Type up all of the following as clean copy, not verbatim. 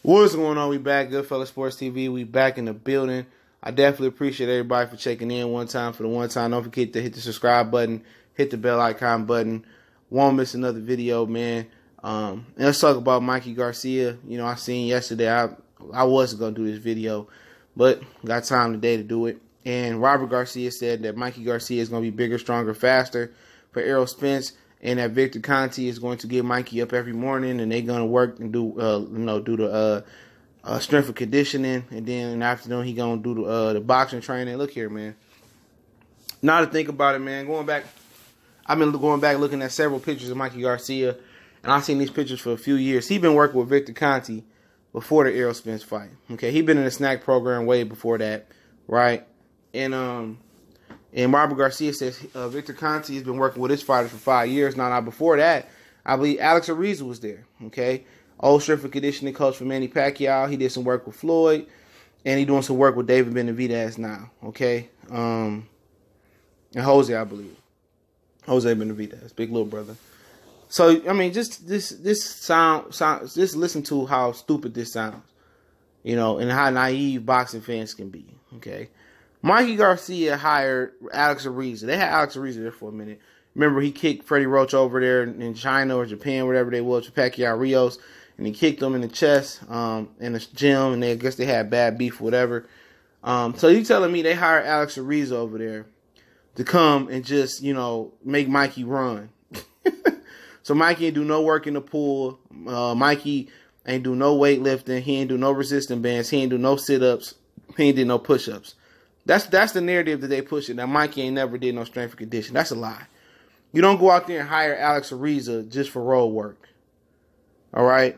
What's going on? We back, Goodfellas Sports TV. We back in the building. I definitely appreciate everybody for checking in one time. For the one time, don't forget to hit the subscribe button, hit the bell icon button. Won't miss another video, man. And let's talk about Mikey Garcia. You know, I seen yesterday. I wasn't gonna do this video, but got time today to do it. And Robert Garcia said that Mikey Garcia is gonna be bigger, stronger, faster for Errol Spence, and that Victor Conte is going to get Mikey up every morning, and they're gonna work and do the strength and conditioning, and then in the afternoon he gonna do the boxing training. Look here, man. Now to think about it, man. I've been going back looking at several pictures of Mikey Garcia, and I've seen these pictures for a few years. He's been working with Victor Conte before the Errol Spence fight. Okay, he'd been in the snack program way before that, right? And Robert Garcia says Victor Conte has been working with his fighters for 5 years now. Now, before that, I believe Alex Ariza was there, okay? Old strength and conditioning coach for Manny Pacquiao. He did some work with Floyd, and he's doing some work with David Benavidez now, okay? And Jose, I believe. Jose Benavidez, big little brother. So, I mean, just listen to how stupid this sounds, you know, and how naive boxing fans can be, okay? Mikey Garcia hired Alex Ariza. They had Alex Ariza there for a minute. Remember, he kicked Freddie Roach over there in China or Japan, whatever they was, for Pacquiao Rios, and he kicked him in the chest in the gym, and I guess they had bad beef or whatever. So you telling me they hired Alex Ariza over there to come and just, you know, make Mikey run. So Mikey ain't do no work in the pool. Mikey ain't do no weightlifting. He ain't do no resistance bands. He ain't do no sit-ups. He ain't did no push-ups. That's the narrative that they push it. Now, Mikey ain't never did no strength and conditioning. That's a lie. You don't go out there and hire Alex Ariza just for road work. All right?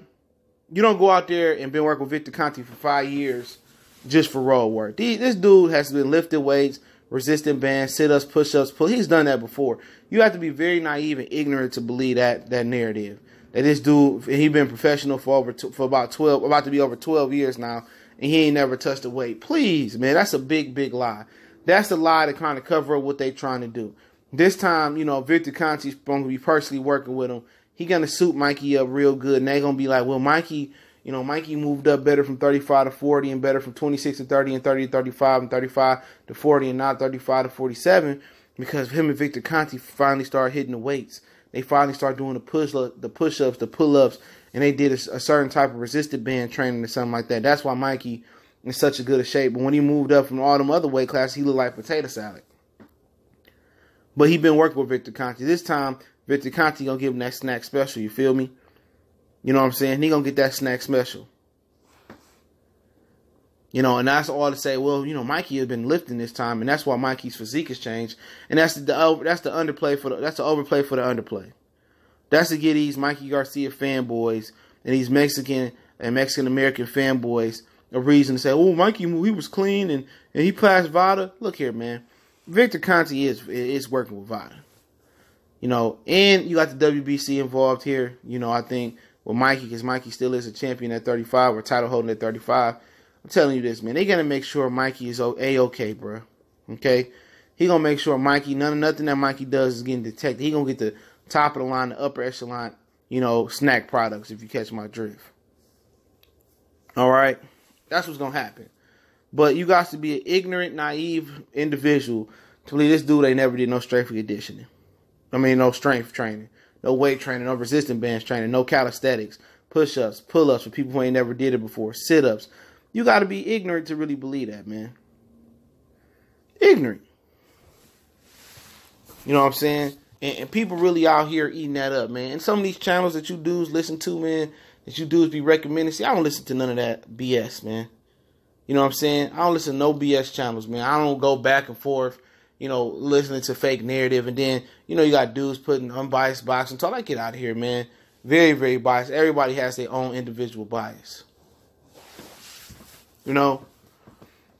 You don't go out there and been working with Victor Conte for 5 years just for road work. This dude has been lifting weights, resistant bands, sit-ups, push-ups. He's done that before. You have to be very naive and ignorant to believe that narrative. That this dude, he been professional for about 12, about to be over 12 years now, and he ain't never touched a weight. Please, man, that's a big, big lie. That's the lie to kind of cover up what they trying to do. This time, you know, Victor Conte's going to be personally working with him. He going to suit Mikey up real good, and they going to be like, well, Mikey, you know, Mikey moved up better from 35 to 40 and better from 26 to 30 and 30 to 35 and 35 to 40 and now 35 to 47 because him and Victor Conte finally started hitting the weights. They finally started doing the push-ups, the pull-ups, and they did a certain type of resistant band training or something like that. That's why Mikey is such a good shape. But when he moved up from all them other weight classes, he looked like potato salad. But he been working with Victor Conte. This time, Victor Conte gonna give him that snack special. You feel me? You know what I'm saying? He gonna get that snack special. You know, and that's all to say. Well, you know, Mikey has been lifting this time, and that's why Mikey's physique has changed. And that's the underplay for that's the overplay for the underplay. That's to get these Mikey Garcia fanboys and these Mexican and Mexican American fanboys a reason to say, "Oh, Mikey, he was clean and he passed VADA." Look here, man. Victor Conte is working with VADA. You know, and you got the WBC involved here. You know, I think with Mikey, because Mikey still is a champion at 35 or title holding at 35. I'm telling you this, man. They gotta make sure Mikey is A-okay, bro. Okay, he gonna make sure Mikey nothing that Mikey does is getting detected. He gonna get the top of the line, the upper echelon, you know, snack products. If you catch my drift. All right, that's what's gonna happen. But you got to be an ignorant, naive individual to believe this dude ain't never did no strength conditioning. I mean, no strength training, no weight training, no resistance bands training, no calisthenics, push-ups, pull-ups for people who ain't never did it before, sit-ups. You got to be ignorant to really believe that, man. Ignorant. You know what I'm saying? And people really out here eating that up, man. And some of these channels that you dudes listen to, man, that you dudes be recommending, see, I don't listen to none of that BS, man. You know what I'm saying? I don't listen to no BS channels, man. I don't go back and forth, you know, listening to fake narrative. And then, you know, you got dudes putting unbiased boxing talk. Like, get out of here, man. Very, very biased. Everybody has their own individual bias. You know?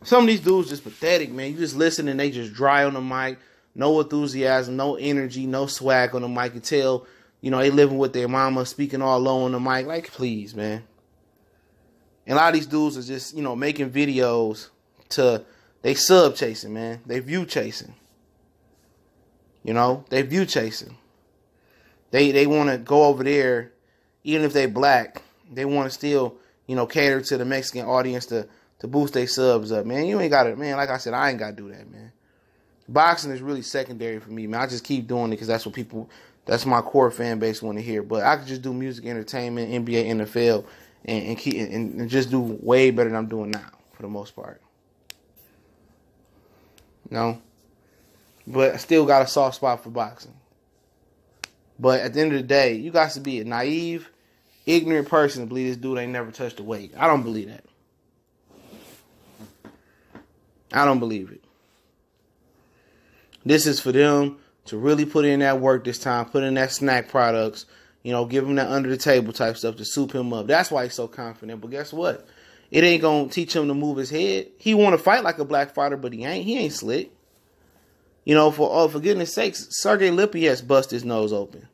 Some of these dudes just pathetic, man. You just listen and they just dry on the mic. No enthusiasm, no energy, no swag on the mic. You tell, you know, they living with their mama, speaking all low on the mic. Like, please, man. And a lot of these dudes are just, you know, making videos they sub chasing, man. They view chasing. You know, they view chasing. They want to go over there, even if they black, they want to still, cater to the Mexican audience to boost their subs up, man. You ain't got to, man. Like I said, I ain't got to do that, man. Boxing is really secondary for me, man. I just keep doing it because that's my core fan base want to hear. But I could just do music, entertainment, NBA, NFL, and just do way better than I'm doing now for the most part. But I still got a soft spot for boxing. But at the end of the day, you got to be a naive, ignorant person to believe this dude ain't never touched a weight. I don't believe that. I don't believe it. This is for them to really put in that work this time, put in that snack products, give him that under the table type stuff to soup him up. That's why he's so confident. But guess what? It ain't going to teach him to move his head. He want to fight like a black fighter, but he ain't. He ain't slick. For goodness sakes, Sergey Lippias bust his nose open.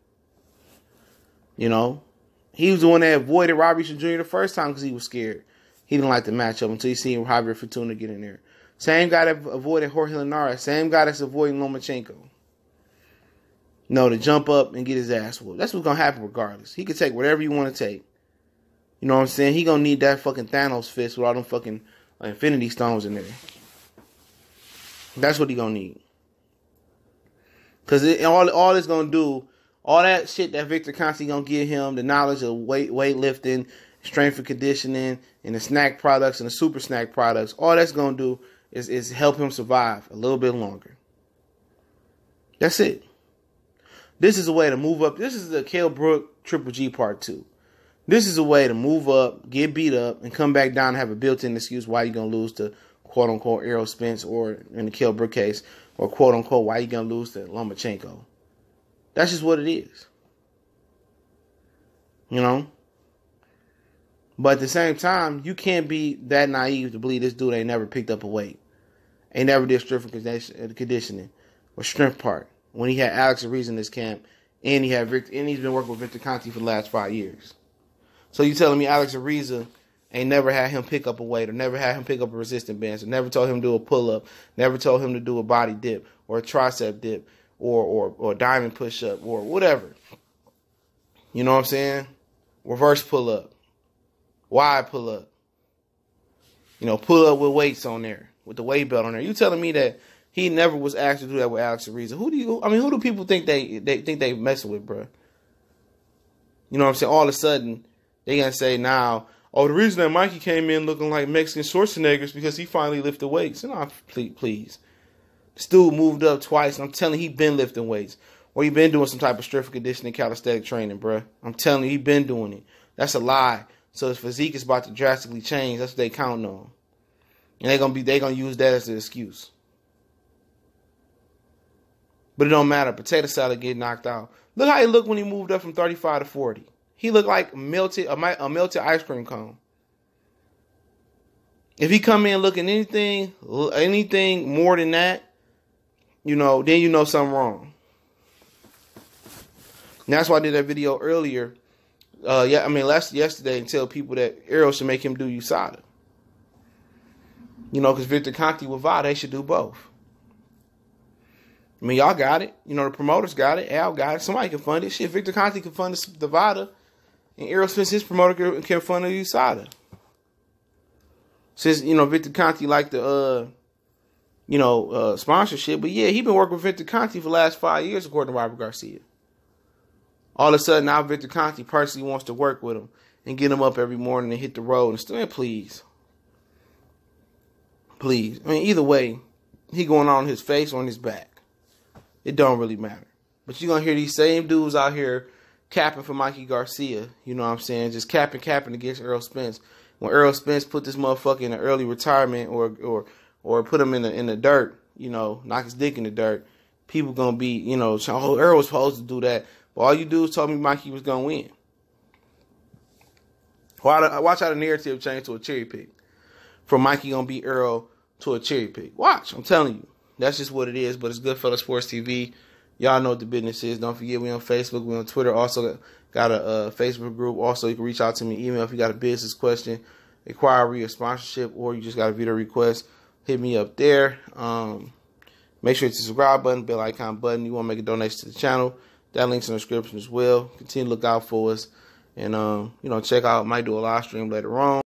He was the one that avoided Robinson Jr. the first time because he was scared. He didn't like the matchup until he seen Javier Fortuna get in there. Same guy that avoided Jorge Linares. Same guy that's avoiding Lomachenko. To jump up and get his ass whooped. That's what's going to happen regardless. He can take whatever you want to take. You know what I'm saying? He going to need that fucking Thanos fist with all them fucking Infinity Stones in there. That's what he going to need. Because all it's going to do, all that shit that Victor Conte going to give him, the knowledge of weightlifting, strength and conditioning, and the snack products and the super snack products, all that's going to do is help him survive a little bit longer. That's it. This is a way to move up. This is the Kell Brook Triple G Part 2. This is a way to move up, get beat up, and come back down and have a built-in excuse why you're going to lose to quote-unquote Errol Spence, or in the Kell Brook case, or quote-unquote why you're going to lose to Lomachenko. That's just what it is. But at the same time, you can't be that naive to believe this dude ain't never picked up a weight. Ain't never did strength and conditioning or strength part. When he had Alex Ariza in this camp, and he's been working with Victor Conte for the last 5 years. So you telling me Alex Ariza ain't never had him pick up a weight, or never had him pick up a resistant bench, or never told him to do a pull-up, never told him to do a body dip, or a tricep dip, or a diamond push-up, or whatever. You know what I'm saying? Reverse pull-up. Wide pull-up. Pull up with weights on there, with the weight belt on there. You telling me that he never was asked to do that with Alex Ariza? Who do people think they messing with, bro? You know what I'm saying? All of a sudden, they gonna say now, the reason that Mikey came in looking like Mexican Schwarzenegger is because he finally lifted weights. No, please. This dude moved up twice, and I'm telling you, he been lifting weights. Or he been doing some type of strength and conditioning, calisthenic training, bro. I'm telling you, he been doing it. That's a lie. So his physique is about to drastically change. That's what they counting on. And they gonna use that as an excuse. But it don't matter. Potato salad get knocked out. Look how he looked when he moved up from 35 to 40. He looked like a melted ice cream cone. If he come in looking anything more than that, then you know something wrong. And that's why I did that video earlier. Yesterday, and tell people that Errol should make him do USADA. Because Victor Conte with VADA, they should do both. Y'all got it. The promoters got it. Al got it. Somebody can fund it. Shit, Victor Conte can fund the VADA, and Errol Spence, his promoter, can fund the USADA. Since, Victor Conte liked the, sponsorship. But yeah, he been working with Victor Conte for the last 5 years, according to Robert Garcia. All of a sudden, now Victor Conte personally wants to work with him and get him up every morning and hit the road. And still, please. Please. Either way, he going on his face or on his back. It don't really matter. But you're going to hear these same dudes out here capping for Mikey Garcia. You know what I'm saying? Just capping against Errol Spence. When Errol Spence put this motherfucker in an early retirement or put him in the dirt, knock his dick in the dirt, people going to be, Errol was supposed to do that. But all you dudes told me Mikey was going to win. Watch how the narrative changed to a cherry pick. From Mikey going to beat Earl to a cherry pick. Watch. I'm telling you. That's just what it is. But it's Goodfellas Sports TV. Y'all know what the business is. Don't forget, we on Facebook. We on Twitter. Also got a Facebook group. Also, you can reach out to me. Email if you got a business question, inquiry, or sponsorship, or you just got a video request. Hit me up there. Make sure it's the subscribe button, bell icon button. You want to make a donation to the channel. That link's in the description as well. Continue to look out for us. And, check out, might do a live stream later on.